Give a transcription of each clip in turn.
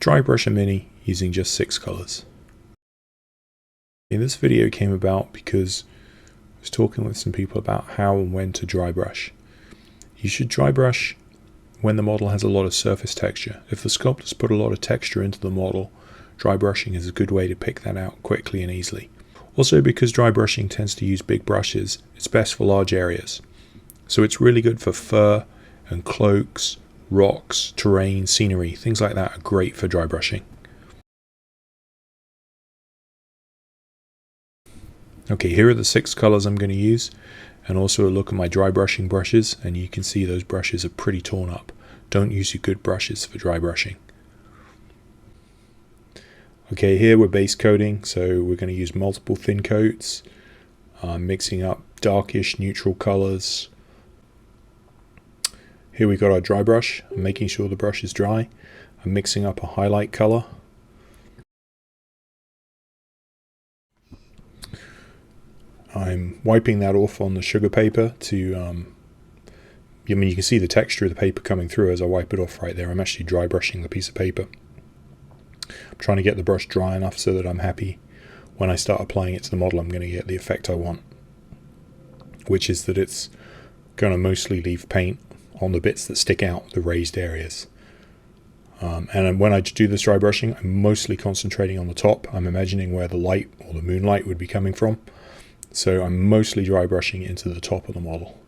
dry brush a mini using just 6 colors. This video came about because I was talking with some people about how and when to dry brush. You should dry brush when the model has a lot of surface texture. If the sculptor's put a lot of texture into the model, dry brushing is a good way to pick that out quickly and easily. Also, because dry brushing tends to use big brushes, it's best for large areas. So it's really good for fur and cloaks, rocks, terrain, scenery, things like that are great for dry brushing. Okay, here are the 6 colors I'm going to use, and also a look at my dry brushing brushes, and you can see those brushes are pretty torn up. Don't use your good brushes for dry brushing. Okay, here we're base coating, so we're going to use multiple thin coats, mixing up darkish neutral colors. Here we got our dry brush. I'm making sure the brush is dry. I'm mixing up a highlight color. I'm wiping that off on the sugar paper to, you can see the texture of the paper coming through as I wipe it off right there. I'm actually dry brushing the piece of paper. I'm trying to get the brush dry enough so that I'm happy when I start applying it to the model I'm going to get the effect I want, which is that it's going to mostly leave paint on the bits that stick out, the raised areas. And when I do this dry brushing, I'm mostly concentrating on the top. I'm imagining where the light or the moonlight would be coming from. So I'm mostly dry brushing into the top of the model.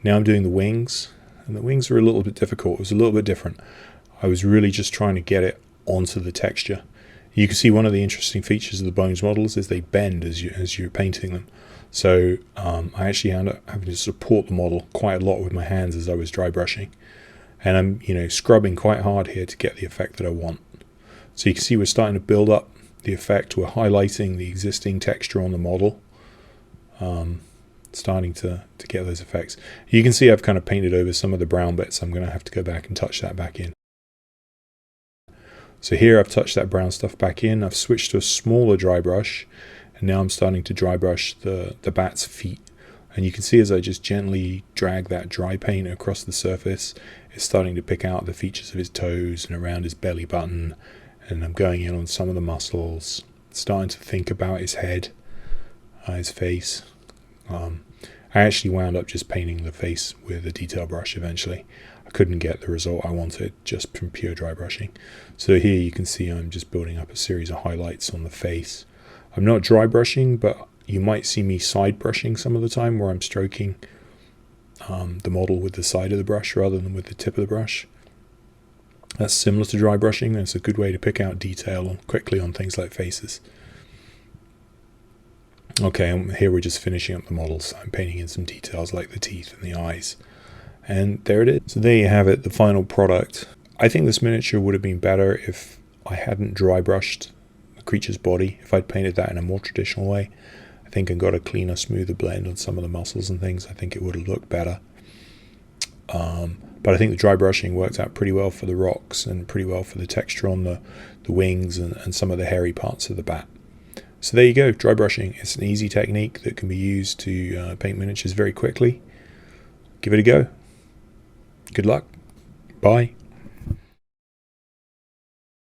Now I'm doing the wings, and the wings are a little bit difficult. It was a little bit different. I was really just trying to get it onto the texture. You can see one of the interesting features of the Bones models is they bend as you're painting them. So I actually ended up having to support the model quite a lot with my hands as I was dry brushing. And I'm scrubbing quite hard here to get the effect that I want. So you can see we're starting to build up the effect. We're highlighting the existing texture on the model. Starting to get those effects. You can see I've kind of painted over some of the brown bits. I'm going to have to go back and touch that back in. So here I've touched that brown stuff back in. I've switched to a smaller dry brush, and now I'm starting to dry brush the bat's feet. And you can see as I just gently drag that dry paint across the surface, it's starting to pick out the features of his toes and around his belly button. And I'm going in on some of the muscles, starting to think about his head, his face. I actually wound up just painting the face with a detail brush eventually. I couldn't get the result I wanted just from pure dry brushing. So here you can see I'm just building up a series of highlights on the face. I'm not dry brushing, but you might see me side brushing some of the time where I'm stroking the model with the side of the brush rather than with the tip of the brush. That's similar to dry brushing, and it's a good way to pick out detail quickly on things like faces. Okay, and here we're just finishing up the models. I'm painting in some details like the teeth and the eyes. And there it is. So there you have it, the final product. I think this miniature would have been better if I hadn't dry brushed the creature's body. If I'd painted that in a more traditional way, I think and got a cleaner, smoother blend on some of the muscles and things, I think it would have looked better. But I think the dry brushing worked out pretty well for the rocks and pretty well for the texture on the wings and some of the hairy parts of the bat. So there you go, dry brushing. It's an easy technique that can be used to paint miniatures very quickly. Give it a go. Good luck. Bye.